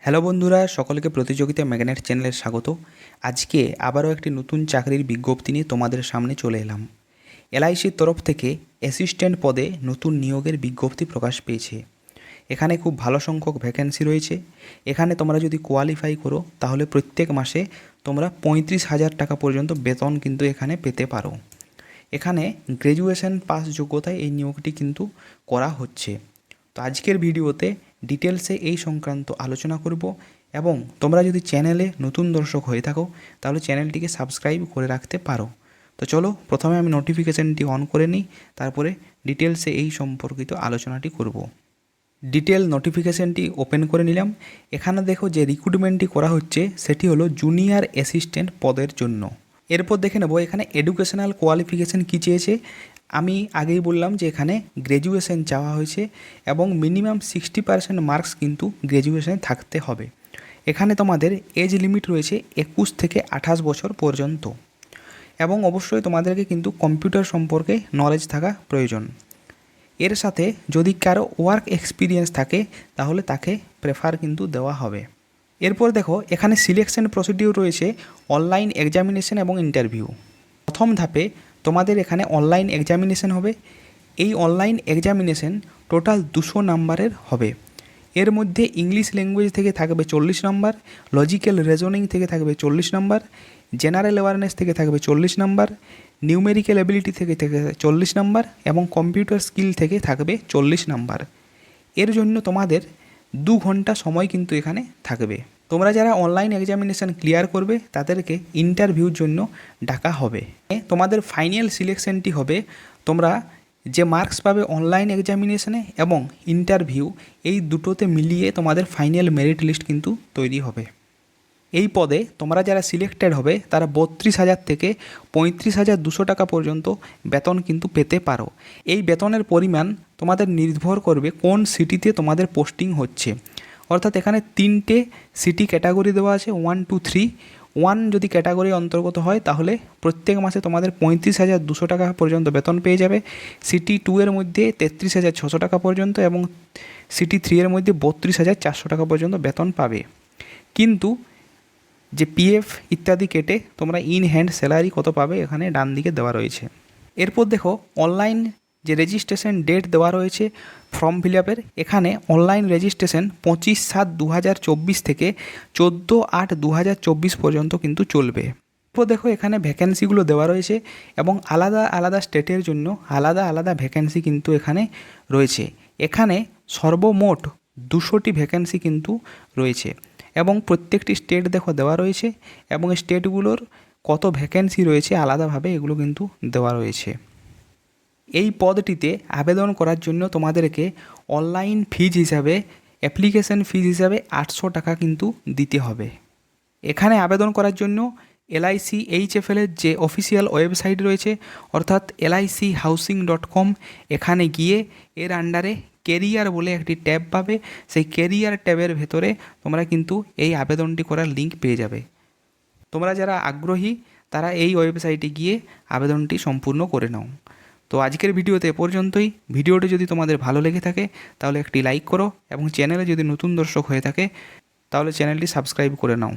Hello বন্ধুরা, সকলকে প্রতিযোগিতা ম্যাগনেট চ্যানেলে স্বাগত। আজকে আবারও একটি নতুন চাকরির বিজ্ঞপ্তি নিয়ে তোমাদের সামনে চলে এলাম। এলআইসির তরফ থেকে অ্যাসিস্ট্যান্ট পদে নতুন নিয়োগের বিজ্ঞপ্তি প্রকাশ পেয়েছে। এখানে খুব ভালো সংখ্যক ভ্যাকেন্সি রয়েছে। এখানে তোমরা যদি কোয়ালিফাই করো তাহলে প্রত্যেক মাসে তোমরা 35,000 টাকা পর্যন্ত বেতন কিন্তু এখানে পেতে পারো। এখানে গ্র্যাজুয়েশন পাস যোগ্যতায় এই নিয়োগটি কিন্তু করা হচ্ছে। তো আজকের ভিডিওতে ডিটেলসে এই সংক্রান্ত আলোচনা করব এবং তোমরা যদি চ্যানেলে নতুন দর্শক হয়ে থাকো তাহলে চ্যানেলটিকে সাবস্ক্রাইব করে রাখতে পারো। তো চলো প্রথমে আমি নোটিফিকেশানটি অন করে নিই, তারপরে ডিটেলসে এই সম্পর্কিত আলোচনাটি করব। ডিটেল নোটিফিকেশানটি ওপেন করে নিলাম। এখানে দেখো যে রিক্রুটমেন্টটি করা হচ্ছে সেটি হলো জুনিয়র অ্যাসিস্ট্যান্ট পদের জন্য। এরপর দেখে নেব এখানে এডুকেশনাল কোয়ালিফিকেশান কী চেয়েছে। আমি আগেই বললাম যে এখানে গ্র্যাজুয়েশন চাওয়া হয়েছে এবং মিনিমাম 60% মার্কস কিন্তু গ্র্যাজুয়েশনে থাকতে হবে। এখানে তোমাদের এজ লিমিট রয়েছে 21 থেকে 28 বছর পর্যন্ত এবং অবশ্যই তোমাদেরকে কিন্তু কম্পিউটার সম্পর্কে নলেজ থাকা প্রয়োজন। এর সাথে যদি কারো ওয়ার্ক এক্সপিরিয়েন্স থাকে তাহলে তাকে প্রেফার কিন্তু দেওয়া হবে। এরপর দেখো এখানে সিলেকশন প্রসিডিউর রয়েছে অনলাইন এক্সামিনেশন এবং ইন্টারভিউ। প্রথম ধাপে তোমাদের এখানে অনলাইন এক্সামিনেশন হবে। এই অনলাইন এক্সামিনেশন টোটাল 200 নাম্বারের হবে। এর মধ্যে ইংলিশ ল্যাঙ্গুয়েজ থেকে থাকবে 40 নাম্বার, লজিক্যাল রিজনিং থেকে থাকবে 40 নাম্বার, জেনারেল অ্যাওয়ারনেস থেকে থাকবে 40 নাম্বার, নিউমেরিক্যাল এবিলিটি থেকে 40 নাম্বার এবং কম্পিউটার স্কিল থেকে থাকবে 40 নাম্বার। এর জন্য তোমাদের 2 ঘন্টা সময় কিন্তু এখানে থাকবে। তোমরা যারা অনলাইন এক্সামিনেশান ক্লিয়ার করবে তাদেরকে ইন্টারভিউর জন্য ডাকা হবে। তোমাদের ফাইনাল সিলেকশনটি হবে তোমরা যে মার্কস পাবে অনলাইন এক্সামিনেশানে এবং ইন্টারভিউ, এই দুটোতে মিলিয়ে তোমাদের ফাইনাল মেরিট লিস্ট কিন্তু তৈরি হবে। এই পদে তোমরা যারা সিলেক্টেড হবে তারা 32,000 থেকে 35,200 টাকা পর্যন্ত বেতন কিন্তু পেতে পারো। এই বেতনের পরিমাণ তোমাদের নির্ভর করবে কোন সিটিতে তোমাদের পোস্টিং হচ্ছে। অর্থাৎ এখানে 3টে সিটি ক্যাটাগরি দেওয়া আছে, 1, 2, 3। 1 যদি ক্যাটাগরি অন্তর্গত হয় তাহলে প্রত্যেক মাসে তোমাদের 35,200 টাকা পর্যন্ত বেতন পেয়ে যাবে। সিটি 2 এর মধ্যে 33,600 টাকা পর্যন্ত এবং সিটি 3 এর মধ্যে 32,400 টাকা পর্যন্ত বেতন পাবে। কিন্তু যে পিএফ ইত্যাদি কেটে তোমরা ইন হ্যান্ড স্যালারি কত পাবে এখানে ডান দিকে দেওয়া রয়েছে। এরপর দেখো অনলাইন যে রেজিস্ট্রেশন ডেট দেওয়া রয়েছে ফর্ম ফিল আপের, এখানে অনলাইন রেজিস্ট্রেশন 25/7/2024 থেকে 14/8/2024 পর্যন্ত কিন্তু চলবে। এরপর দেখো এখানে ভ্যাকেন্সিগুলো দেওয়া রয়েছে এবং আলাদা আলাদা স্টেটের জন্য আলাদা আলাদা ভ্যাকেন্সি কিন্তু এখানে রয়েছে। এখানে সর্বমোট 200টি ভ্যাকেন্সি কিন্তু রয়েছে এবং প্রত্যেকটি স্টেট দেখো দেওয়া রয়েছে এবং স্টেটগুলোর কত ভ্যাকেন্সি রয়েছে আলাদাভাবে এগুলো কিন্তু দেওয়া রয়েছে। এই পদটিতে আবেদন করার জন্য তোমাদেরকে অনলাইন ফিজ হিসাবে, অ্যাপ্লিকেশন ফিজ হিসাবে 800 টাকা কিন্তু দিতে হবে। এখানে আবেদন করার জন্য LIC HFL-এর যে অফিসিয়াল ওয়েবসাইট রয়েছে অর্থাৎ LIChousing.com, এখানে গিয়ে এর আন্ডারে কেরিয়ার বলে একটি ট্যাব পাবে। সেই কেরিয়ার ট্যাবের ভেতরে তোমরা কিন্তু এই আবেদনটি করার লিঙ্ক পেয়ে যাবে। তোমরা যারা আগ্রহী তারা এই ওয়েবসাইটে গিয়ে আবেদনটি সম্পূর্ণ করে নাও। তো আজকের ভিডিওতে এ পর্যন্তই। ভিডিওটি যদি তোমাদের ভালো লেগে থাকে তাহলে একটি লাইক করো এবং চ্যানেলে যদি নতুন দর্শক হয়ে থাকে তাহলে চ্যানেলটি সাবস্ক্রাইব করে নাও।